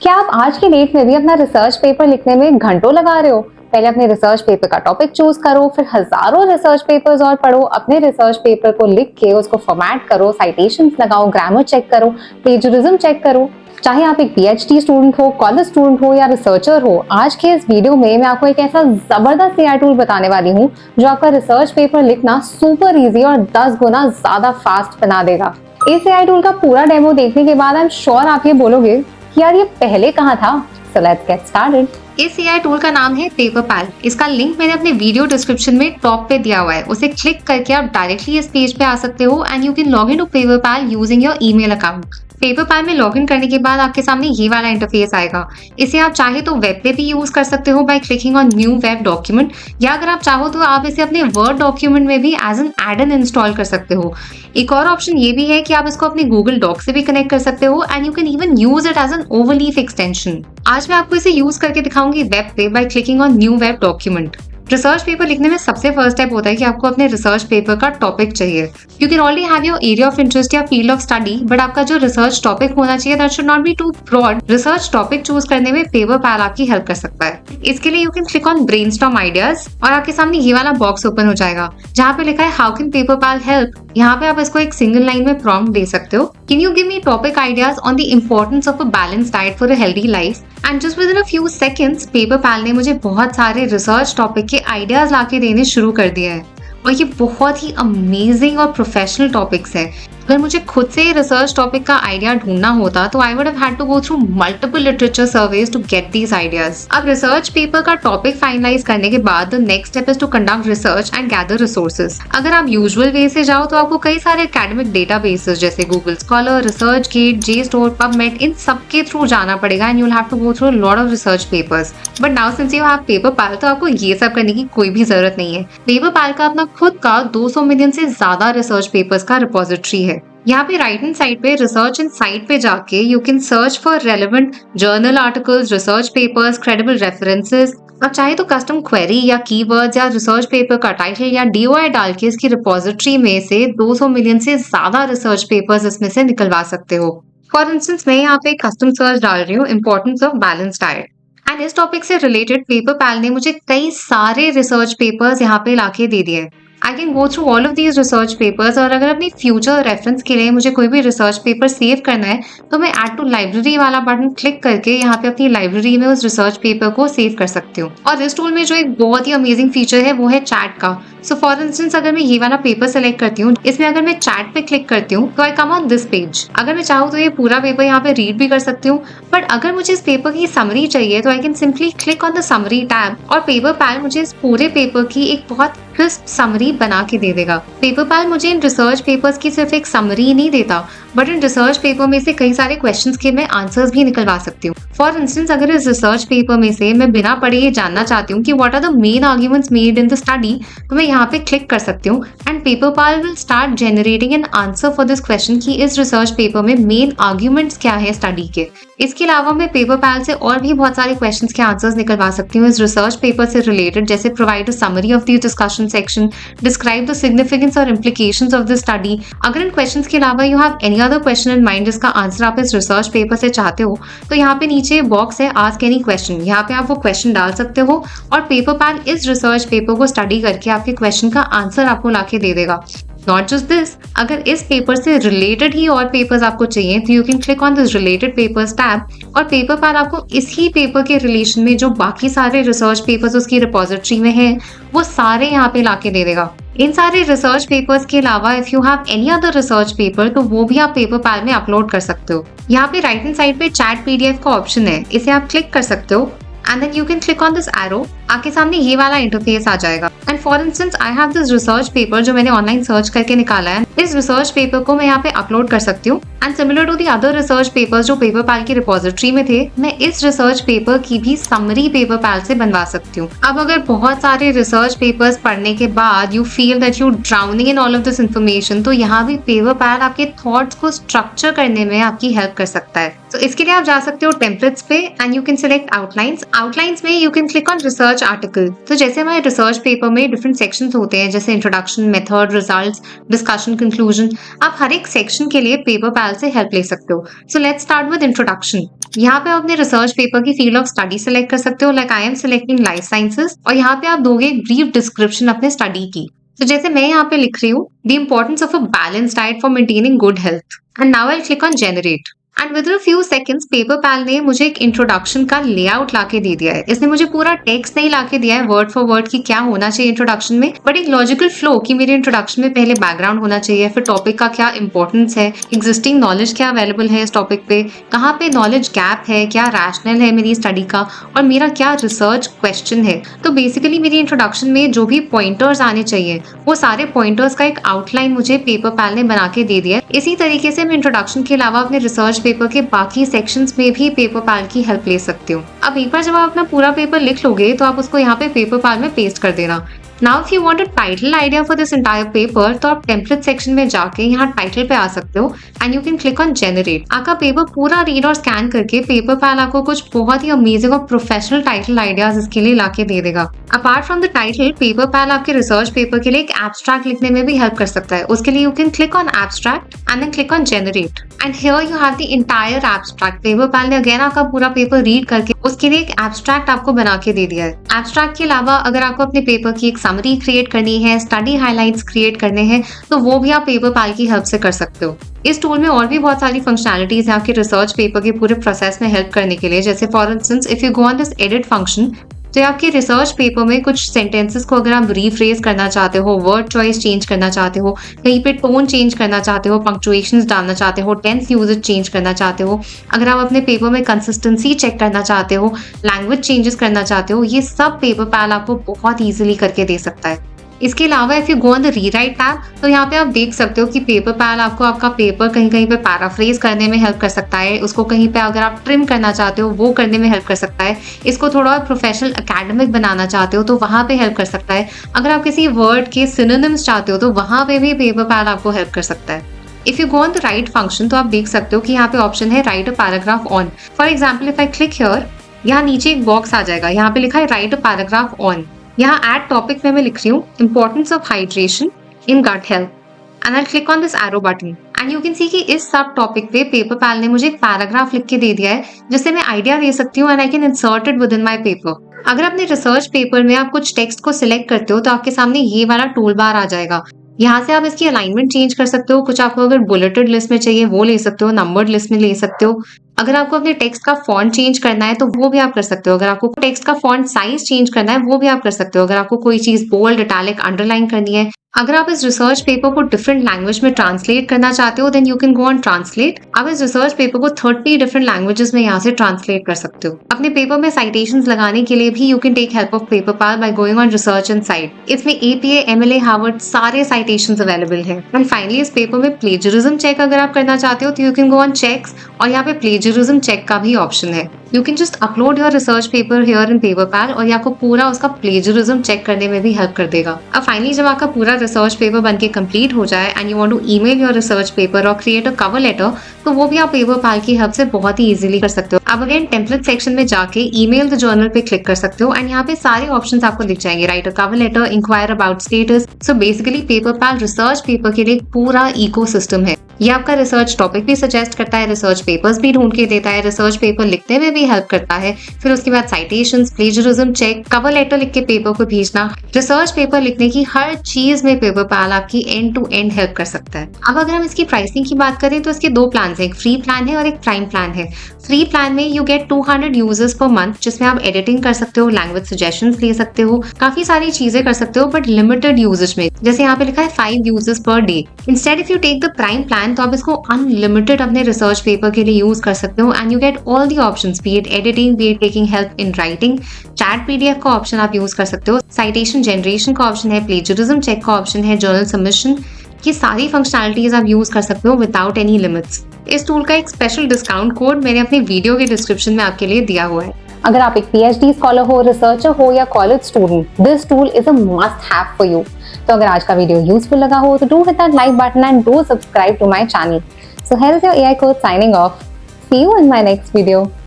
क्या आप आज की डेट में भी अपना रिसर्च पेपर लिखने में घंटों लगा रहे हो? पहले अपने रिसर्च पेपर का टॉपिक चूज करो, फिर हजारों रिसर्च पेपर्स और पढ़ो, अपने रिसर्च पेपर को लिख के उसको फॉर्मेट करो, साइटेशंस लगाओ, ग्रामर चेक करो, प्लेजरिज्म चेक करो। चाहे आप एक पीएचडी स्टूडेंट हो, कॉलेज स्टूडेंट हो या रिसर्चर हो, आज के इस वीडियो में मैं आपको एक ऐसा जबरदस्त एआई टूल बताने वाली हूँ जो आपका रिसर्च पेपर लिखना सुपर इजी और 10 गुना ज्यादा फास्ट बना देगा। इस एआई टूल का पूरा डेमो देखने के बाद आई एम श्योर आप ये बोलोगे कि यार ये पहले कहाँ था। So let's get started. इस एआई टूल का नाम है पेपरपैल। इसका लिंक मैंने अपने वीडियो डिस्क्रिप्शन में टॉप पे दिया हुआ है। उसे क्लिक करके आप डायरेक्टली इस पेज पे आ सकते हो and you can log in to Paperpal using your email account. Paperpal में लॉग इन करने के बाद आपके सामने ये वाला इंटरफेस आएगा। इसे आप चाहे तो वेब पे भी यूज कर सकते हो bye clicking on new web document, या अगर आप चाहो तो आप इसे अपने वर्ड डॉक्यूमेंट में भी as an add in install कर सकते हो। एक और ऑप्शन ये भी है कि आप इसको अपने गूगल डॉक से भी कनेक्ट कर सकते हो and you can even use it as an Overleaf extension. आज मैं आपको इसे यूज करके दिखाऊंगी वेब पे by clicking on new web document. Research paper लिखने में सबसे फर्स्ट स्टेप होता है कि आपको अपने रिसर्च पेपर का टॉपिक चाहिए। You can already have your area of interest या फील्ड ऑफ स्टडी, बट आपका जो रिसर्च टॉपिक होना चाहिए that should not be too broad. Research topic choose करने में पेपरपैल आपकी हेल्प कर सकता है। इसके लिए you can click on brainstorm ideas और आपके सामने ये वाला बॉक्स ओपन हो जाएगा जहाँ पे लिखा है हाउ कैन पेपरपैल हेल्प। यहाँ पे आप इसको एक सिंगल लाइन में प्रॉम्प्ट दे सकते हो, can you give me topic ideas on the importance of a balance diet for a healthy life. And just within a few seconds Paperpal ने मुझे बहुत सारे रिसर्च टॉपिक के आइडियाज लाके देने शुरू कर दिए हैं और ये बहुत ही अमेजिंग और प्रोफेशनल टॉपिक्स है। अगर मुझे खुद से रिसर्च टॉपिक का आइडिया ढूंढना होता तो I would have had to go through multiple literature surveys to get these ideas. अब रिसर्च पेपर का टॉपिक फाइनलाइज करने के बाद the next step is to conduct research and gather resources. अगर आप यूजुअल वे से जाओ तो आपको कई सारे एकेडमिक डेटाबेसेस जैसे Google Scholar, ResearchGate, JSTOR, PubMed, इन सब के थ्रू जाना पड़ेगा and you will have to go through a lot of research papers. But now since you have Paperpal तो आपको ये सब करने की कोई भी जरूरत नहीं है। पेपरपैल का अपना खुद का 200 मिलियन से ज्यादा रिसर्च पेपर्स का रिपोजिटरी है। यहाँ पे राइट हैंड साइड पे रिसर्च इन साइट पे जाके you can search for relevant journal articles, research papers, credible references. आप चाहे तो कस्टम क्वेरी या कीवर्ड्स या रिसर्च पेपर का टाइटल या DOI डाल के इसकी रिपोजिटरी में से 200 मिलियन से ज्यादा रिसर्च पेपर्स इसमें से निकलवा सकते हो। फॉर इंस्टेंस मैं यहाँ पे कस्टम सर्च डाल रही हूँ importance of balance diet and इस टॉपिक से रिलेटेड पेपरपैल ने मुझे कई सारे रिसर्च पेपर्स यहाँ पे लाके दे दिए। I can go through all of these research papers और अगर अपनी फ्यूचर रेफरेंस के लिए मुझे कोई भी रिसर्च पेपर सेव करना है तो मैं ऐड टू लाइब्रेरी वाला बटन क्लिक करके यहाँ पे अपनी लाइब्रेरी में उस रिसर्च पेपर को सेव कर सकती हूँ। और इस टूल में जो एक बहुत ही अमेजिंग फीचर है वो है चैट का। सो फॉर इंस्टेंस अगर मैं ये वाला पेपर सेलेक्ट करती हूँ, इसमें अगर मैं चैट पे क्लिक करती हूँ तो आई कम ऑन दिस पेज। अगर मैं चाहूँ तो ये पूरा पेपर यहाँ पे रीड भी कर सकती हूँ, बट अगर मुझे इस पेपर की समरी चाहिए तो I can simply click on the summary tab और पेपरपैल मुझे इस पूरे पेपर की एक बहुत क्रिस्प समरी बना के दे देगा। पेपरपैल मुझे इन रिसर्च पेपर्स की सिर्फ एक समरी नहीं देता, बट इन रिसर्च पेपर में से कई सारे क्वेश्चंस के मैं आंसर्स भी निकलवा सकती हूँ। फॉर इंस्टेंस अगर इस रिसर्च पेपर में से मैं बिना पढ़े ये जानना चाहती हूँ कि what are the main arguments made in the study, तो मैं यहाँ पे क्लिक कर सकती हूँ and Paperpal will start generating an answer for this question कि इस रिसर्च पेपर में मेन आर्ग्यूमेंट्स क्या है स्टडी के। इसके अलावा मैं पेपरपैल से और भी बहुत सारे क्वेश्चंस के आंसर्स निकलवा सकती हूँ इस रिसर्च पेपर से रिलेटेड, जैसे provide a summary of the discussion section, describe the significance और इम्प्लीकेशंस ऑफ द स्टडी। अगर इन क्वेश्चंस के अलावा you have any other question in mind जिसका आंसर आप इस रिसर्च पेपर से चाहते हो तो यहाँ पे नीचे बॉक्स है आस्क एनी क्वेश्चन, यहाँ पे आप वो क्वेश्चन डाल सकते हो और पेपरपैल इस रिसर्च पेपर को स्टडी करके आपके क्वेश्चन का आंसर आपको लाके दे देगा। नॉट जस्ट दिस, अगर इस पेपर से रिलेटेड ही और पेपर्स आपको चाहिए तो you can click on this related papers tab और पेपरपैल आपको इसी पेपर के रिलेशन में जो बाकी सारे रिसर्च पेपर्स उसकी रिपोजिटरी में है वो सारे यहाँ पे लाके दे देगा। इन सारे रिसर्च पेपर्स के अलावा if you have any other research paper तो वो भी आप पेपरपैल में अपलोड कर सकते हो। यहाँ पे राइट हैंड साइड पे चैट PDF का ऑप्शन है, इसे आप क्लिक कर सकते हो and then you can click on this arrow. आपके सामने ये वाला इंटरफेस आ जाएगा and for instance I have this research paper जो मैंने ऑनलाइन सर्च करके निकाला है। इस रिसर्च पेपर को मैं यहाँ पे अपलोड कर सकती हूँ and similar to the other research papers जो पेपरपैल की रिपोजिटरी में थे, मैं इस रिसर्च पेपर की भी समरी पेपरपैल से बनवा सकती हूँ। अब अगर बहुत सारे रिसर्च पेपर्स पढ़ने के बाद you feel that you drowning in all of this information, तो यहाँ भी पेपरपैल आपके थॉट्स को स्ट्रक्चर करने में आपकी हेल्प कर सकता है। तो इसके लिए आप जा सकते हो टेम्पलेट्स पे and you can select outlines. Outlines में you can click on research article. तो जैसे हमारे रिसर्च पेपर में डिफरेंट सेक्शंस होते हैं जैसे introduction, method, results, discussion, conclusion, आप हर एक सेक्शन के लिए पेपरपैल पैल से हेल्प ले सकते हो। So let's start with introduction. यहाँ पे आप अपने रिसर्च पेपर की फील्ड ऑफ स्टडी सेलेक्ट कर सकते हो, like I am selecting life sciences, और यहाँ पे आप दोगे एक ब्रीफ डिस्क्रिप्शन अपने स्टडी की। तो जैसे मैं यहाँ पे लिख रही हूँ, the importance of a balance diet for maintaining good health, and now I click on generate. And within few seconds Paperpal ने मुझे एक इंट्रोडक्शन का लेआउट लाके दे दिया है। इसने मुझे पूरा टेक्स्ट नहीं लाके दिया है वर्ड फॉर वर्ड की क्या होना चाहिए इंट्रोडक्शन में, बट एक लॉजिकल फ्लो कि मेरे इंट्रोडक्शन में पहले बैकग्राउंड होना चाहिए, फिर टॉपिक का क्या इंपॉर्टेंस है, एग्जिस्टिंग नॉलेज क्या अवेलेबल है इस टॉपिक पे, कहाँ पे नॉलेज गैप है, क्या रैशनल है मेरी स्टडी का, और मेरा क्या रिसर्च क्वेश्चन है। तो बेसिकली मेरी इंट्रोडक्शन में जो भी पॉइंटर्स आने चाहिए वो सारे पॉइंटर्स का एक आउटलाइन मुझे पेपर पैल ने बना के दे दिया है। इसी तरीके से मैं इंट्रोडक्शन के अलावा अपने रिसर्च पेपर के बाकी सेक्शंस में भी पेपर पैल की हेल्प ले सकती हूँ। अब एक बार जब आप अपना पूरा पेपर लिख लोगे तो आप उसको यहाँ पे पेपर पैल में पेस्ट कर देना। Now if you want a title idea for this entire paper, तो आप टेम्पलेट सेक्शन में जाके यहाँ टाइटल पे आ सकते हो and you can click on generate. आपका पेपर पूरा रीड और स्कैन करके पेपर पैल आपको कुछ बहुत ही अमेजिंग और प्रोफेशनल टाइटल आइडियाज इसके लिए लाके दे देगा। Apart from the title, Paperpal आपके रिसर्च पेपर के लिए एक एब्स्ट्रैक्ट लिखने में भी हेल्प कर सकता है। उसके लिए you can click on abstract and then click on generate, and here you have the entire abstract. Paperpal ने अगेन आपका पूरा पेपर रीड करके उसके लिए एक एब्स्ट्रैक्ट आपको बना के दे दिया है। एब्स्ट्रैक्ट के अलावा अगर आपको अपने पेपर की एक समरी क्रिएट करनी है, स्टडी हाइलाइट्स क्रिएट करने हैं, तो वो भी आप पेपर पैल की हेल्प से कर सकते हो। इस टूल में और भी बहुत सारी फंक्शनैलिटीज है आपके रिसर्च पेपर के पूरे प्रोसेस में हेल्प करने के लिए। जैसे for instance if you go on this edit function, तो आपके रिसर्च पेपर में कुछ सेंटेंसेस को अगर आप रीफ्रेज करना चाहते हो, वर्ड चॉइस चेंज करना चाहते हो, कहीं पे टोन चेंज करना चाहते हो, पंक्चुएशंस डालना चाहते हो, टेंस यूजेज चेंज करना चाहते हो, अगर आप अपने पेपर में कंसिस्टेंसी चेक करना चाहते हो, लैंग्वेज चेंजेस करना चाहते हो, ये सब पेपर पैल आपको बहुत ईजिली करके दे सकता है। इसके अलावा if you go on the rewrite tab, तो यहाँ पे आप देख सकते हो कि पेपर पैल आपको आपका पेपर कहीं कहीं पे पैराफ्रेज करने में हेल्प कर सकता है। उसको कहीं पे अगर आप ट्रिम करना चाहते हो वो करने में हेल्प कर सकता है। इसको थोड़ा और प्रोफेशनल एकेडमिक बनाना चाहते हो तो वहाँ पे हेल्प कर सकता है। अगर आप किसी वर्ड के सिनोनिम्स चाहते हो तो वहाँ पे भी पेपर पैल आपको हेल्प कर सकता है। If you go on the right function, तो आप देख सकते हो कि यहाँ पे ऑप्शन है write a paragraph on. For example if I click here, यहाँ नीचे एक बॉक्स आ जाएगा, यहाँ पे लिखा है राइट अ पैराग्राफ ऑन। यहाँ एड टॉपिक में मैं लिख रही हूँ importance of hydration in gut health, and I click on this arrow button, and you can see कि इस सब टॉपिक पे पेपर पैल ने मुझे एक पैराग्राफ लिख के दे दिया है जिससे मैं आइडिया दे सकती हूँ and I can insert it with in my paper. अगर अपने रिसर्च पेपर में आप कुछ टेक्स्ट को सिलेक्ट करते हो तो आपके सामने ये वाला टूल बार आ जाएगा। यहाँ से आप इसकी अलाइनमेंट चेंज कर सकते हो। कुछ आपको अगर बुलेटेड लिस्ट में चाहिए वो ले सकते हो, नंबर्ड लिस्ट में ले सकते हो। अगर आपको अपने टेक्स्ट का फॉन्ट चेंज करना है तो वो भी आप कर सकते हो। अगर आपको टेक्स्ट का फॉन्ट साइज चेंज करना है वो भी आप कर सकते हो। अगर आपको कोई चीज बोल्ड, इटैलिक, अंडरलाइन करनी है, अगर आप इस रिसर्च पेपर को डिफरेंट लैंग्वेज में ट्रांसलेट करना चाहते हो, then you can go on translate. आप इस रिसर्च पेपर को 30 डिफरेंट लैंग्वेजेस में यहाँ से ट्रांसलेट कर सकते हो। अपने पेपर में साइटेशंस लगाने के लिए भी you can take help of Paperpal by going on research and cite. इसमें APA, MLA, हार्वर्ड सारे साइटेशंस अवेलेबल है। एंड फाइनली इस पेपर में प्लेजरिज्म चेक अगर आप करना चाहते हो तो you can go on checks, और यहाँ पे प्लेजरिज्म चेक का भी ऑप्शन है। You can just upload your research paper here in Paperpal और ये आपको पूरा उसका प्लेजरिज्म चेक करने में भी हेल्प कर देगा। अब फाइनली जब आपका पूरा रिसर्च पेपर बनके कंप्लीट हो जाए and you want to email your research paper और क्रिएट अ कवर लेटर, तो वो भी आप पेपर पैल की हेल्प से बहुत ही इजीली कर सकते हो। अब अगेन टेम्पलेट सेक्शन में जाके ईमेल द जर्नल पे क्लिक कर सकते हो एंड यहाँ पे सारे ऑप्शंस आपको दिख जाएंगे, write a cover letter, inquire about status. So basically Paperpal research paper के लिए पूरा इकोसिस्टम है। ये आपका रिसर्च टॉपिक भी सजेस्ट करता है, रिसर्च पेपर्स भी ढूंढ के देता है, रिसर्च पेपर लिखने में भी हेल्प करता है, फिर उसके बाद citations, plagiarism check, cover letter लिख के पेपर को भेजना, रिसर्च पेपर लिखने की हर चीज में पेपर पैल आपकी एंड टू एंड हेल्प कर सकता है। अब अगर हम इसकी प्राइसिंग की बात करें तो इसके 2 प्लान है, एक फ्री प्लान है और एक प्राइम प्लान है। फ्री प्लान में you get 200 users per month, जिसमें आप एडिटिंग कर सकते हो, लैंग्वेज सजेशंस ले सकते हो, काफी सारी चीजें कर सकते हो, बट लिमिटेड यूजेज में। जैसे यहाँ पे लिखा है 5 users per day. Instead if you take the prime plan तो आप इसको अनलिमिटेड अपने रिसर्च पेपर के लिए यूज कर सकते हो and you get all the options, B it editing, B it taking help in writing, chat PDF का ऑप्शन आप यूज कर सकते हो, साइटेशन जनरेशन का ऑप्शन है, प्लेजरिज्म चेक का ऑप्शन है, जर्नल सबमिशन, ये सारी फंक्शनैलिटीज आप यूज कर सकते हो विदाउट एनी लिमिट्स। इस टूल का एक स्पेशल डिस्काउंट कोड मैंने अपने वीडियो के डिस्क्रिप्शन में आपके लिए दिया हुआ है। अगर आप एक PhD स्कॉलर हो, रिसर्चर हो या college student, this tool is a must have for you. तो अगर आज का वीडियो यूजफुल लगा हो तो do hit that like button and do subscribe to my channel. So here is your AI coach signing off. See you in my next video.